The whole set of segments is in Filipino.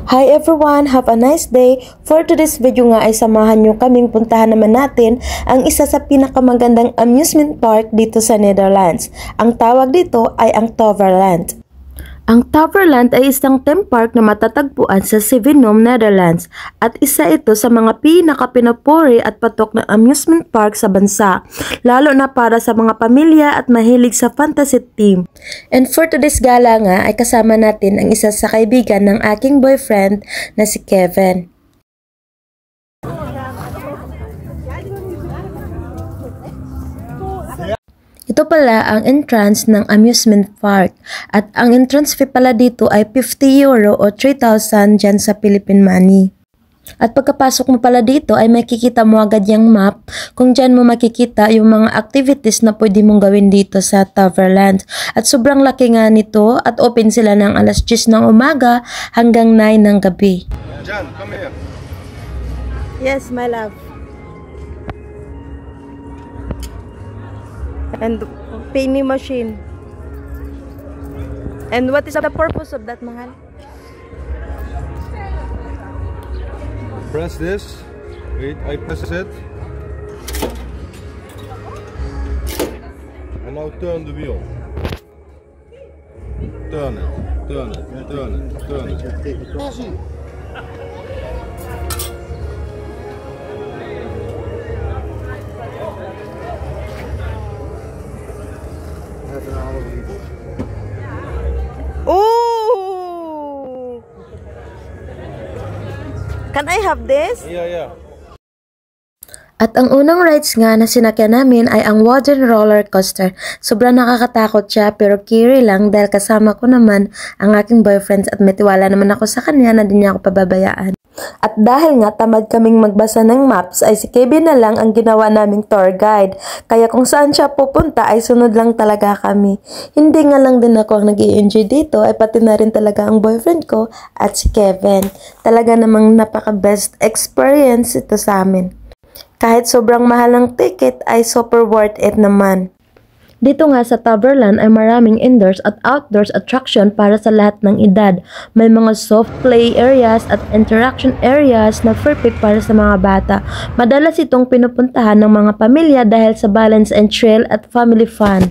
Hi everyone! Have a nice day! For today's video nga ay samahan nyo kaming puntahan naman natin ang isa sa pinakamagandang amusement park dito sa Netherlands. Ang tawag dito ay ang Toverland. Ang Toverland ay isang theme park na matatagpuan sa Zevenum, Netherlands at isa ito sa mga pinakapinupuri at patok na amusement park sa bansa, lalo na para sa mga pamilya at mahilig sa fantasy theme. And for today's gala nga ay kasama natin ang isa sa kaibigan ng aking boyfriend na si Kevin. Ito pala ang entrance ng amusement park at ang entrance fee pala dito ay 50 euro o 3,000 dyan sa Philippine money. At pagkapasok mo pala dito ay makikita mo agad yung map kung dyan mo makikita yung mga activities na pwede mong gawin dito sa Toverland. At sobrang laki nga nito at open sila ng alas 10 ng umaga hanggang 9 ng gabi. Jan, come here. Yes, my love. And penny machine. And what is the purpose of that, Mahal? Press this. Wait, I press it. And now turn the wheel. Turn it, turn it, turn it, turn it. Oh! Can I have this? Yeah. At ang unang rides nga na sinakyan namin ay ang wooden roller coaster. Sobrang nakakatakot siya pero carry lang dahil kasama ko naman ang aking boyfriend at may tiwala naman ako sa kanya na di niya ako pababayaan. At dahil nga tamad kaming magbasa ng maps ay si Kevin na lang ang ginawa naming tour guide. Kaya kung saan siya pupunta ay sunod lang talaga kami. Hindi nga lang din ako ang nag-i-enjoy dito ay pati na rin talaga ang boyfriend ko at si Kevin. Talaga namang napaka-best experience ito sa amin. Kahit sobrang mahal ng ticket ay super worth it naman. Dito nga sa Toverland ay maraming indoors at outdoors attraction para sa lahat ng edad. May mga soft play areas at interaction areas na perfect para sa mga bata. Madalas itong pinupuntahan ng mga pamilya dahil sa balance and thrill at family fun.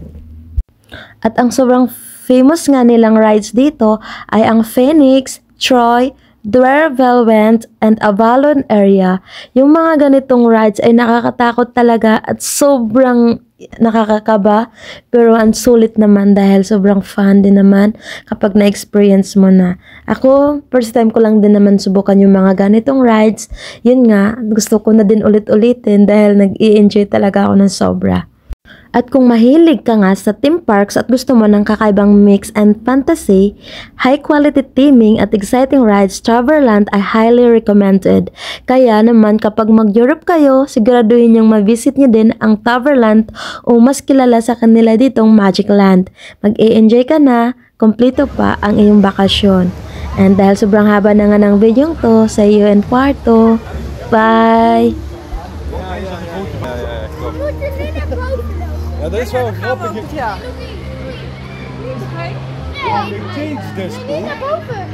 At ang sobrang famous nga nilang rides dito ay ang Phoenix, Troy, Dwervelwent, and Avalon area. Yung mga ganitong rides ay nakakatakot talaga at sobrang nakakakaba pero ang sulit naman dahil sobrang fun din naman kapag na-experience mo na. Ako, first time ko lang din naman subukan yung mga ganitong rides. Yun nga, gusto ko na din ulit-ulitin dahil nag-i-enjoy talaga ako ng sobra. At kung mahilig ka nga sa theme parks at gusto mo ng kakaibang mix and fantasy, high quality theming at exciting rides, Toverland ay highly recommended. Kaya naman kapag mag-Europe kayo, siguraduhin niyong ma-visit niyo din ang Toverland o mas kilala sa kanila ditong Magic Land. Mag-i-enjoy ka na, kompleto pa ang iyong bakasyon. And dahil sobrang haba na nga ng video to, sa iyo and kwarto. Bye! Ja, dat is wel grappig. Ja. They changed this. Nee, naar boven.